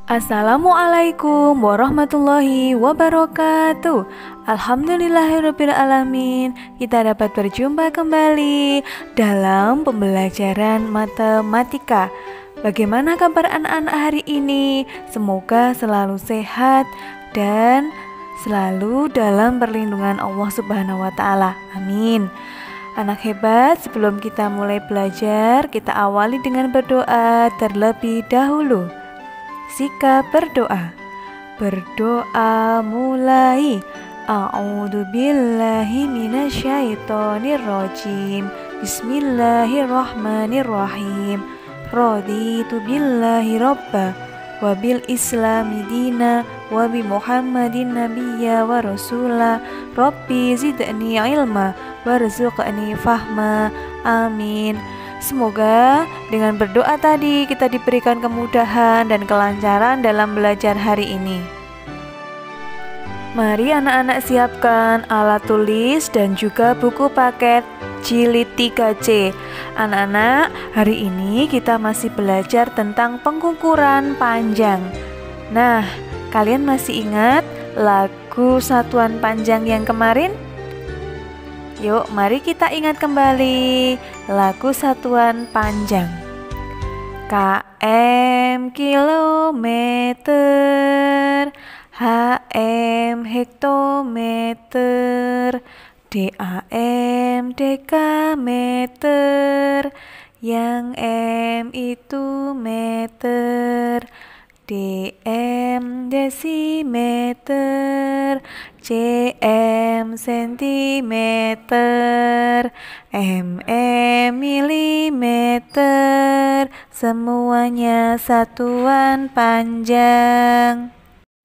Assalamualaikum warahmatullahi wabarakatuh. Alhamdulillahirrabbilalamin. Kita dapat berjumpa kembali dalam pembelajaran matematika. Bagaimana kabar anak-anak hari ini? Semoga selalu sehat dan selalu dalam perlindungan Allah Subhanahu wa Ta'ala. Amin. Anak hebat, sebelum kita mulai belajar, kita awali dengan berdoa terlebih dahulu. Sikap berdoa. Berdoa mulai. A'udzu billahi minasyaitonir rajim. Bismillahirrahmanirrahim. Raditu billahi robba wa bil islami dina wa bi Muhammadin nabiyya wa rasula. Rabbi zidni ilma warzuqni fahma. Amin. Semoga dengan berdoa tadi kita diberikan kemudahan dan kelancaran dalam belajar hari ini. Mari anak-anak siapkan alat tulis dan juga buku paket jilid 3C. Anak-anak, hari ini kita masih belajar tentang pengukuran panjang. Nah, kalian masih ingat lagu satuan panjang yang kemarin? Yuk, mari kita ingat kembali lagu satuan panjang. KM kilometer, HM hektometer, DAM dekameter, yang M itu meter, DM desimeter, cm sentimeter, mm milimeter, semuanya satuan panjang.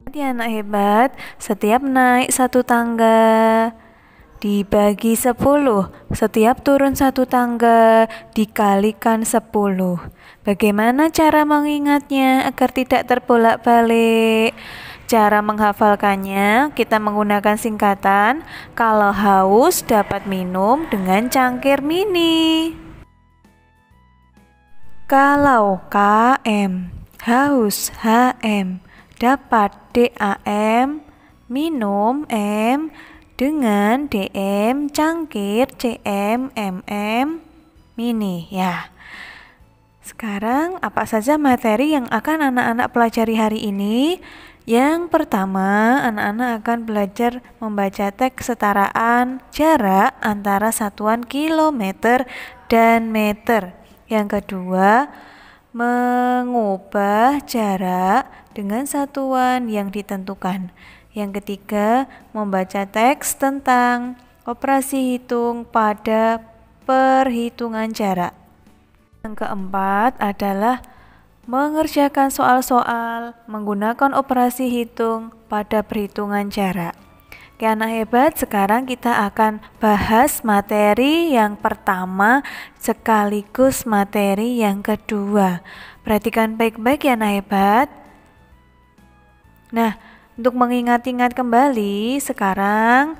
Jadi anak hebat, setiap naik satu tangga dibagi 10, setiap turun satu tangga dikalikan 10. Bagaimana cara mengingatnya agar tidak terbolak-balik? Cara menghafalkannya, kita menggunakan singkatan. Kalau haus dapat minum dengan cangkir mini. Kalau KM haus HM dapat DAM, minum M dengan DM cangkir CM MM mini ya. Sekarang apa saja materi yang akan anak-anak pelajari hari ini? Yang pertama, anak-anak akan belajar membaca teks kesetaraan jarak antara satuan kilometer dan meter. Yang kedua, mengubah jarak dengan satuan yang ditentukan. Yang ketiga, membaca teks tentang operasi hitung pada perhitungan jarak. Yang keempat adalah mengerjakan soal-soal menggunakan operasi hitung pada perhitungan jarak. Oke, anak hebat, sekarang kita akan bahas materi yang pertama sekaligus materi yang kedua. Perhatikan baik-baik ya anak hebat. Nah, untuk mengingat-ingat kembali, sekarang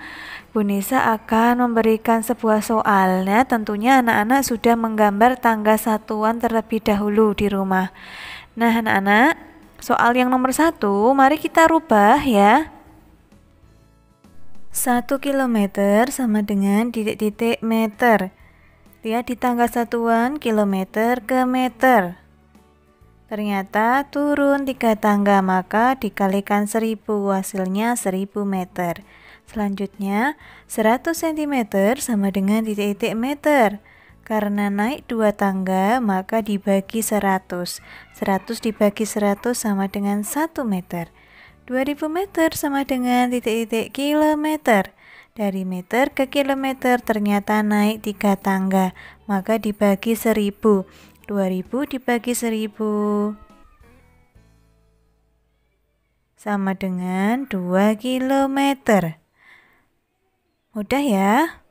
Bu Nisa akan memberikan sebuah soal. Nah, tentunya anak-anak sudah menggambar tangga satuan terlebih dahulu di rumah. Nah, anak-anak, soal yang nomor 1, mari kita rubah ya. 1 kilometer sama dengan titik-titik meter. Lihat di tangga satuan kilometer ke meter. Ternyata turun 3 tangga, maka dikalikan 1000, hasilnya 1000 meter. Selanjutnya 100 cm sama dengan titik-titik meter. Karena naik 2 tangga, maka dibagi 100. 100 dibagi 100 sama dengan 1 meter. 2000 meter sama dengan titik-titik kilometer. Dari meter ke kilometer ternyata naik 3 tangga, maka dibagi 1000. 2000 dibagi 1000 sama dengan 2 kilometer. Mudah ya?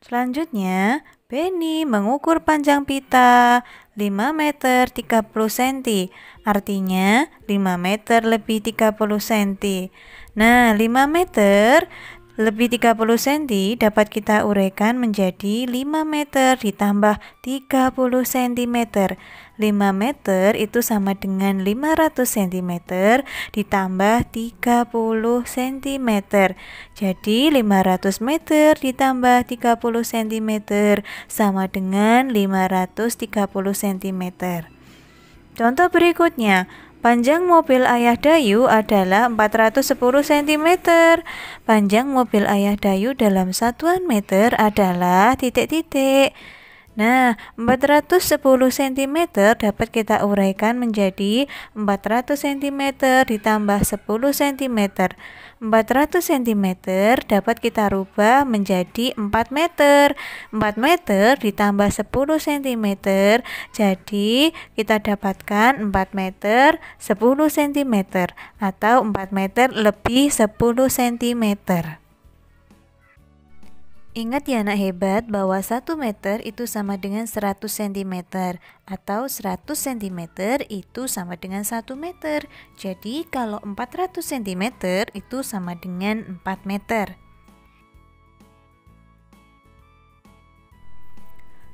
Selanjutnya, Beni mengukur panjang pita 5 meter 30 cm. Artinya 5 meter lebih 30 cm. Nah, 5 meter Lebih 30 cm dapat kita uraikan menjadi 5 meter ditambah 30 cm. 5 meter itu sama dengan 500 cm ditambah 30 cm. Jadi 500 meter ditambah 30 cm sama dengan 530 cm. Contoh berikutnya, panjang mobil Ayah Dayu adalah 410 cm. Panjang mobil Ayah Dayu dalam satuan meter adalah titik-titik. Nah, 410 cm dapat kita uraikan menjadi 400 cm ditambah 10 cm. 400 cm dapat kita rubah menjadi 4 meter. 4 meter ditambah 10 cm. Jadi, kita dapatkan 4 meter 10 cm atau 4 meter lebih 10 cm. Ingat ya anak hebat bahwa 1 meter itu sama dengan 100 cm atau 100 cm itu sama dengan 1 meter. Jadi kalau 400 cm itu sama dengan 4 meter.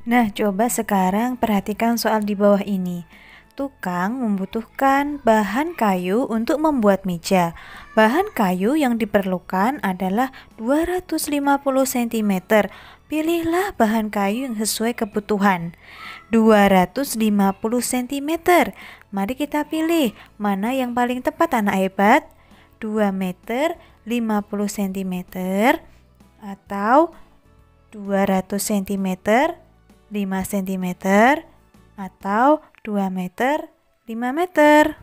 Nah, coba sekarang perhatikan soal di bawah ini. Tukang membutuhkan bahan kayu untuk membuat meja. Bahan kayu yang diperlukan adalah 250 cm. Pilihlah bahan kayu yang sesuai kebutuhan. 250 cm. Mari kita pilih mana yang paling tepat anak hebat. 2 meter 50 cm atau 200 cm 5 cm atau 2 meter 5 meter.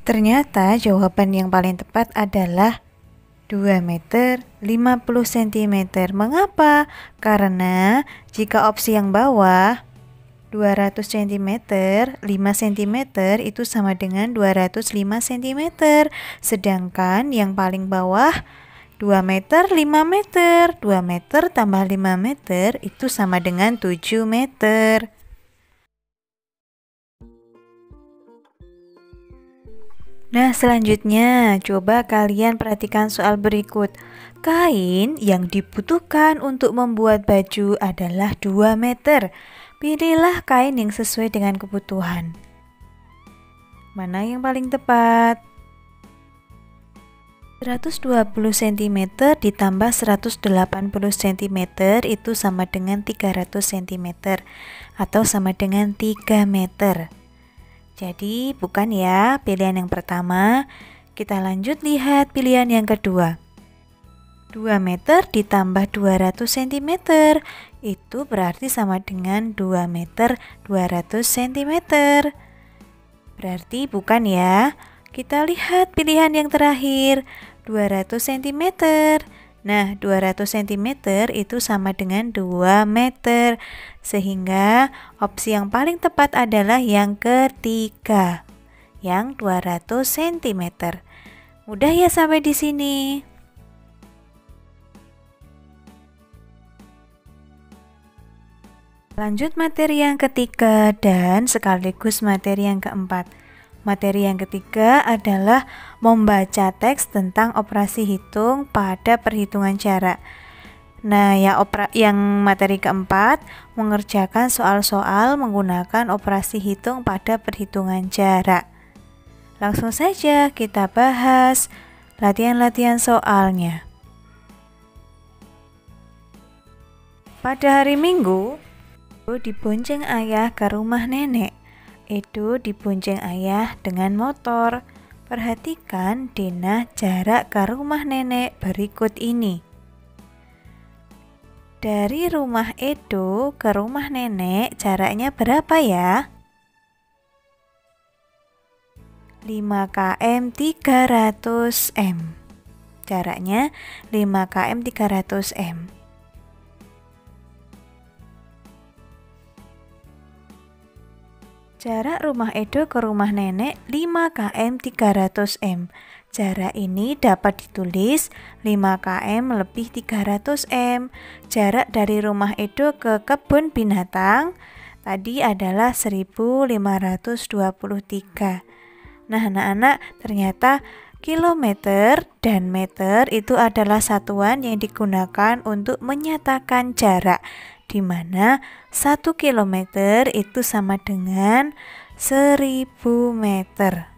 Ternyata jawaban yang paling tepat adalah 2 meter 50 cm. Mengapa? Karena jika opsi yang bawah 200 cm 5 cm itu sama dengan 205 cm. Sedangkan yang paling bawah 2 meter 5 meter. 2 meter tambah 5 meter itu sama dengan 7 meter. Nah, selanjutnya coba kalian perhatikan soal berikut. Kain yang dibutuhkan untuk membuat baju adalah 2 meter. Pilihlah kain yang sesuai dengan kebutuhan. Mana yang paling tepat? 120 cm ditambah 180 cm itu sama dengan 300 cm atau sama dengan 3 meter. Jadi bukan ya pilihan yang pertama. Kita lanjut lihat pilihan yang kedua. 2 meter ditambah 200 cm itu berarti sama dengan 2 meter 200 cm. Berarti bukan ya. Kita lihat pilihan yang terakhir, 200 cm. Nah, 200 cm itu sama dengan 2 meter. Sehingga opsi yang paling tepat adalah yang ketiga, yang 200 cm. Mudah ya sampai di sini. Lanjut materi yang ketiga dan sekaligus materi yang keempat. Materi yang ketiga adalah membaca teks tentang operasi hitung pada perhitungan jarak. Nah, yang materi keempat mengerjakan soal-soal menggunakan operasi hitung pada perhitungan jarak. Langsung saja kita bahas latihan-latihan soalnya. Pada hari Minggu, dibonceng ayah ke rumah nenek. Edo dibonceng ayah dengan motor. Perhatikan denah jarak ke rumah nenek berikut ini. Dari rumah Edo ke rumah nenek jaraknya berapa ya? 5 km 300 m. Jaraknya 5 km 300 m. Jarak rumah Edo ke rumah nenek 5 km 300 m. Jarak ini dapat ditulis 5 km lebih 300 m. Jarak dari rumah Edo ke kebun binatang tadi adalah 1523. Nah, anak-anak, ternyata kilometer dan meter itu adalah satuan yang digunakan untuk menyatakan jarak, di mana 1 kilometer itu sama dengan 1000 meter.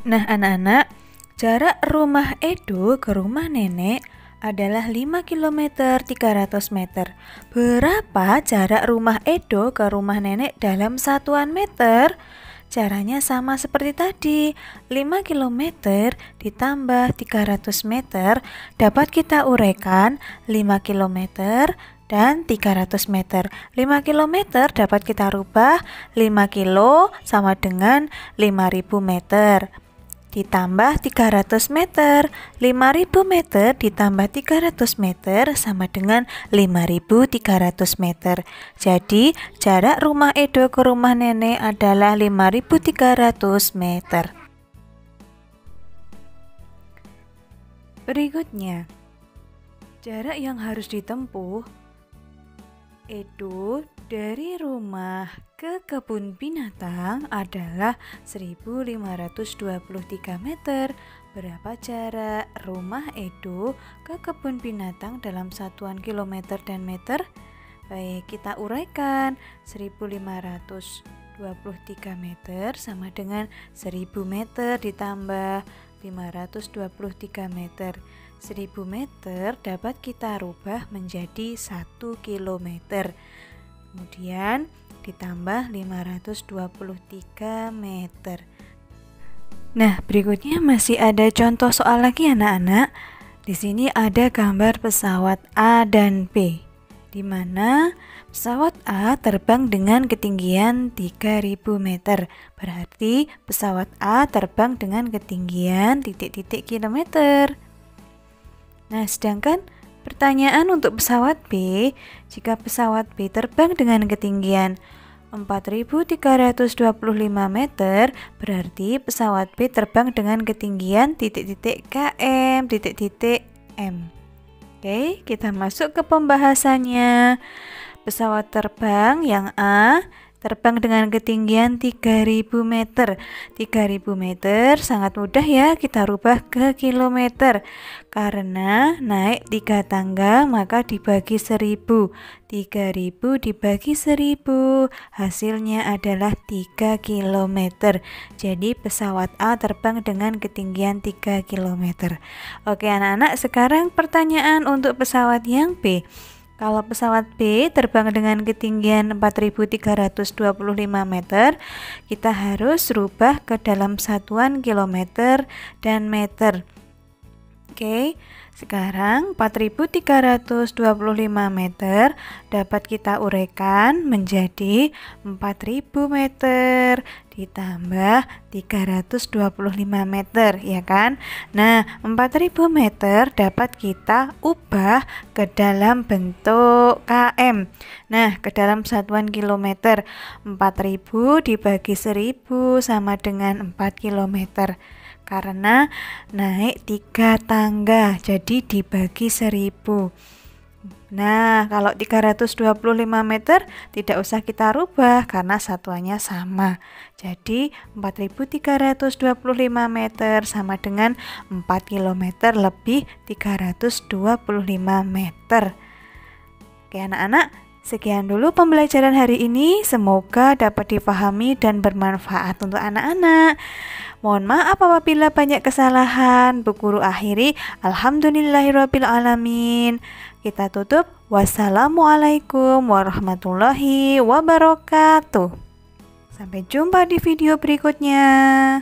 Nah anak-anak, jarak rumah Edo ke rumah nenek adalah 5 km 300 meter. Berapa jarak rumah Edo ke rumah nenek dalam satuan meter? Caranya sama seperti tadi, 5 km ditambah 300 meter dapat kita uraikan 5 km dan 300 meter. 5 km dapat kita rubah 5 kilo sama dengan 5000 meter. Ditambah 300 meter, 5000 meter ditambah 300 meter sama dengan 5300 meter. Jadi jarak rumah Edo ke rumah nenek adalah 5300 meter. Berikutnya, jarak yang harus ditempuh Edo dari rumah ke kebun binatang adalah 1523 meter. Berapa jarak rumah Edo ke kebun binatang dalam satuan kilometer dan meter? Baik, kita uraikan. 1523 meter sama dengan 1000 meter ditambah 523 meter. 1000 meter dapat kita rubah menjadi 1 kilometer. Kemudian ditambah 523 meter. Nah, berikutnya masih ada contoh soal lagi anak-anak. Di sini ada gambar pesawat A dan B, di mana pesawat A terbang dengan ketinggian 3000 meter. Berarti pesawat A terbang dengan ketinggian titik-titik kilometer. Nah, sedangkan pertanyaan untuk pesawat B, jika pesawat B terbang dengan ketinggian 4325 meter, berarti pesawat B terbang dengan ketinggian titik-titik km, titik-titik m. Oke, kita masuk ke pembahasannya. Pesawat terbang yang A terbang dengan ketinggian 3000 meter. 3000 meter sangat mudah ya kita rubah ke kilometer. Karena naik 3 tangga maka dibagi 1000. 3000 dibagi 1000 hasilnya adalah 3 kilometer. Jadi pesawat A terbang dengan ketinggian 3 kilometer. Oke anak-anak, sekarang pertanyaan untuk pesawat yang B. Kalau pesawat B terbang dengan ketinggian 4325 meter, kita harus rubah ke dalam satuan kilometer dan meter. Oke, sekarang 4325 meter dapat kita uraikan menjadi 4000 meter ditambah 325 meter, ya kan? Nah, 4000 meter dapat kita ubah ke dalam bentuk km. Nah, ke dalam satuan kilometer. 4000 dibagi 1000 sama dengan 4 kilometer. Karena naik 3 tangga, jadi dibagi 1000. Nah, kalau 325 meter tidak usah kita rubah karena satuannya sama. Jadi 4325 meter sama dengan 4 km lebih 325 meter. Oke anak-anak, sekian dulu pembelajaran hari ini. Semoga dapat dipahami dan bermanfaat untuk anak-anak. Mohon maaf apabila banyak kesalahan. Bu Guru akhiri, alhamdulillahirrabbilalamin. Kita tutup. Wassalamualaikum warahmatullahi wabarakatuh. Sampai jumpa di video berikutnya.